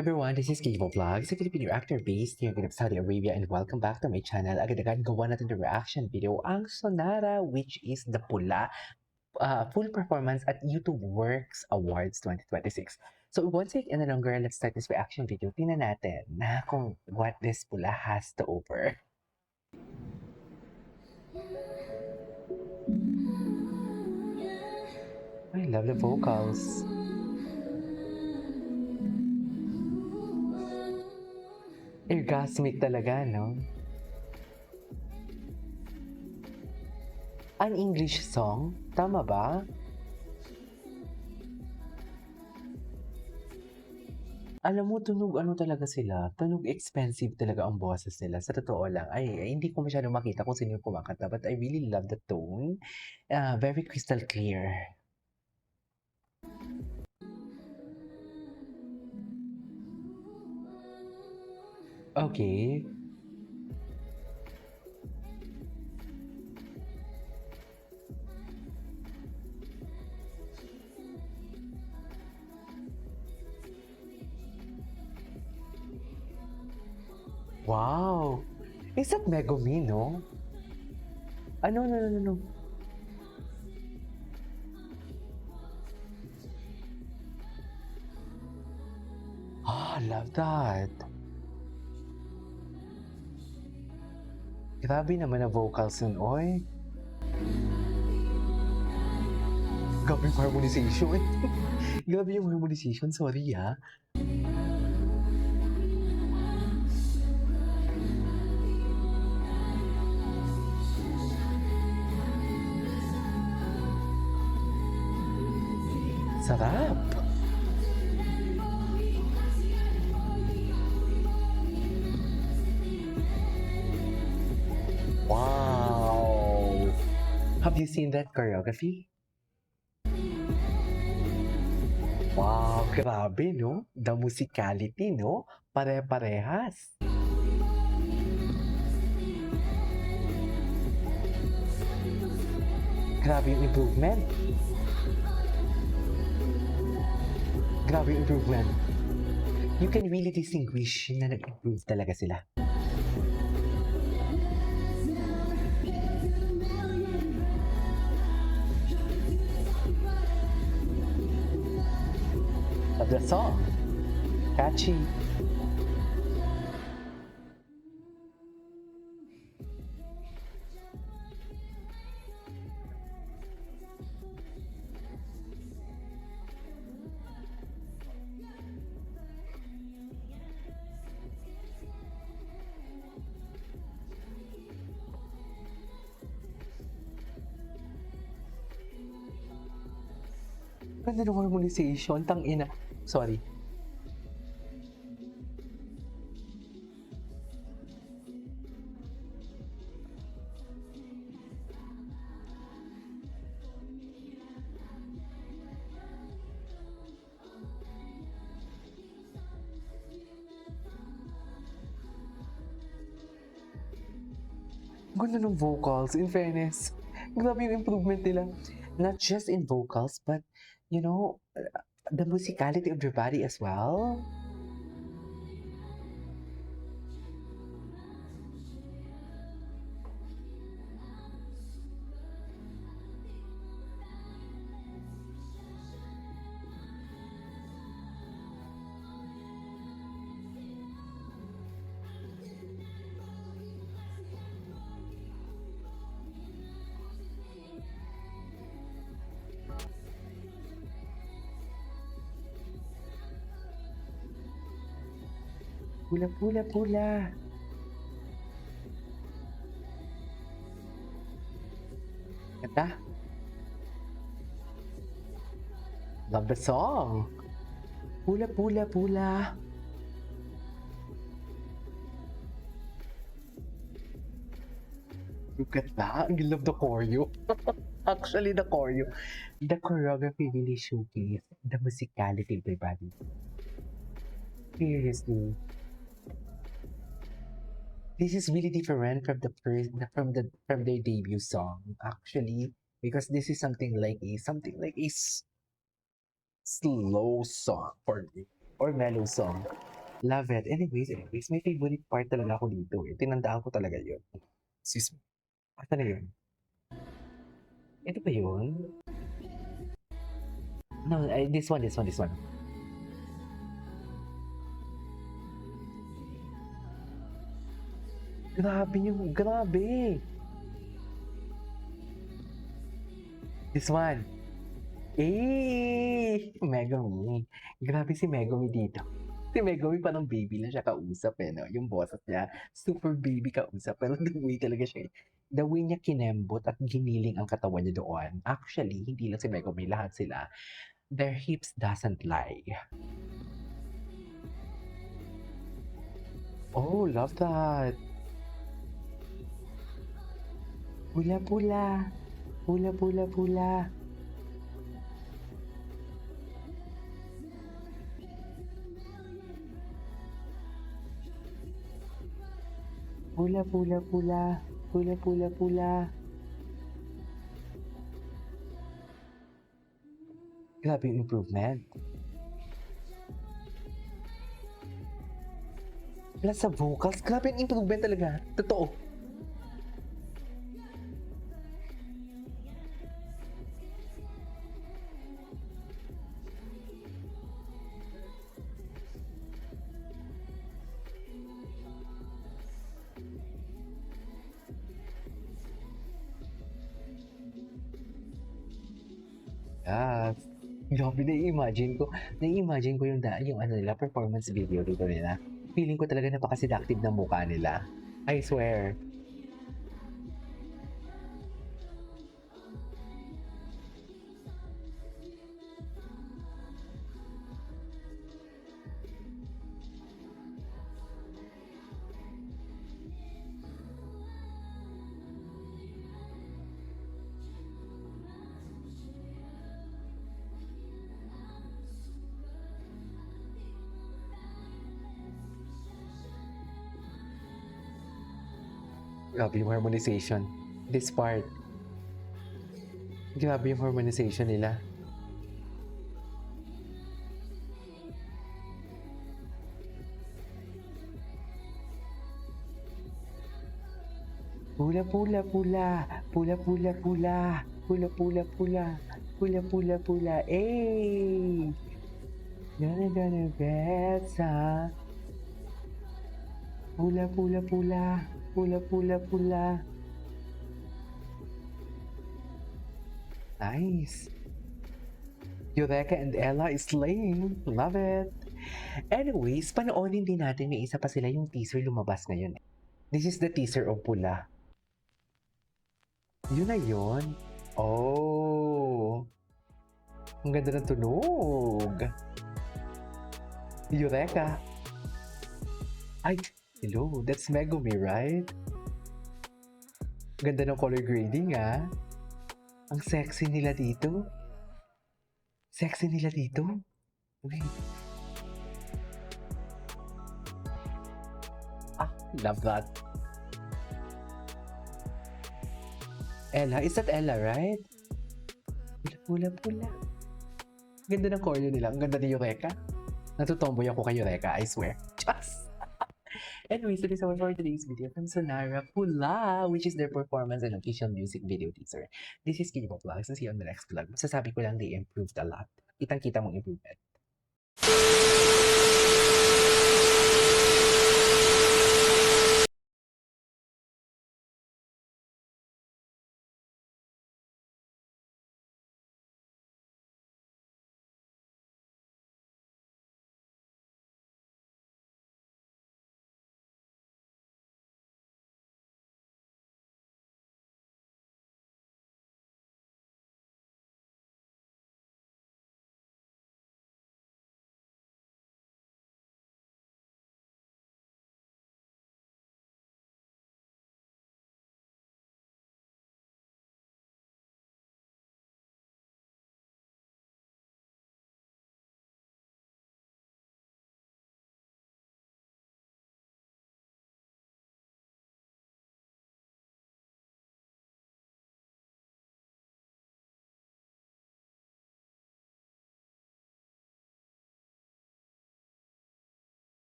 Everyone, this is Kivo Vlogs, a Filipino actor based here in Saudi Arabia, and welcome back to my channel. Agad-agad gawa natin the reaction video, ang Sonara, which is the Pula full performance at YouTube Works Awards 2026. So once again, no longer, let's start this reaction video. Tingnan natin na kung what this Pula has to offer. I love the vocals. Orgasmic talaga, no? An English song? Tama ba? Alam mo, tunog ano talaga sila, tunog expensive talaga ang boses nila. Sa totoo lang, ay hindi ko masyadong makita kung sino yung kumakanta, but I really love the tone. Very crystal clear. Okay. Wow! Is that Megumi, no? Ano, no. Ah, I love that. Grabe naman ang vocals nun, oy. Grabe yung harmonization. Grabe yung harmonization, sorry ah. Sarap! Wow! Have you seen that choreography? Wow, grabe no? The musicality no? Pare-parehas. Grabe yung improvement. Grabe yung improvement. You can really distinguish na nag-improve talaga sila. Of the song. Catchy. Ganda ng harmonization, tangina. Sorry. Ganda ng vocals, in fairness. Grabe yung improvement nila. Not just in vocals, but, you know, the musicality of their body as well. Pula, pula, pula. Ganda. Love the song. Pula, pula, pula. Look at that. I love the choreo. Actually, the choreo. The choreography really showcased the musicality of their body. Seriously. This is really different from the first from their debut song, actually, because this is something like a slow song for me, or mellow song. Love it. Anyways, may favorite part talaga ako dito eh. Tinandaan ko talaga yun. Excuse me. Asa na yun? Ito ba yun? No, this one. Grabe. This one. Megumi. Grabe si Megumi dito. Si Megumi parang baby lang siya kausap eh, no? Yung boses niya, super baby kausap. Pero the way talaga siya, the way niya kinembot at giniling ang katawan niya doon. Actually, hindi lang si Megumi, lahat sila. Their hips doesn't lie. Oh, love that. Pula-pula. Pula-pula-pula. Pula-pula-pula. Pula-pula-pula. Grabe yung improvement. Plus sa vocals, grabe yung improvement talaga. Totoo. Yes. Grabe, nai-imagine ko yung ano nila, performance video dito nila. Feeling ko talaga napaka-seductive ng mukha nila. I swear. Grabe yung harmonization. This part. Grabe yung harmonization nila. Pula-pula-pula. Pula-pula-pula. Pula-pula-pula. Pula-pula-pula. Hey! Gonna besa. Pula-pula-pula. Pula-pula-pula. Nice. Eureka and Ella is slaying. Love it. Anyways, panoorin din natin, may isa pa sila yung teaser lumabas ngayon. This is the teaser of Pula. Yun na yun. Oh. Ang ganda ng tunog. Eureka. Ay, hello. That's Megumi, right? Ganda ng color grading, ah. Ang sexy nila dito. Wait. Love that. Ella, is that Ella, right? Pula-pula. Ganda ng choreo nila. Ang ganda ni Eureka. Natutomboy ako kay Eureka, I swear. Just. Anyways, that is all for today's video from Sonara Pula, which is their performance and official music video teaser. This is K-pop Vlogs, and see you on the next vlog. Masasabi ko lang they improved a lot. Kitang-kita mong improvement.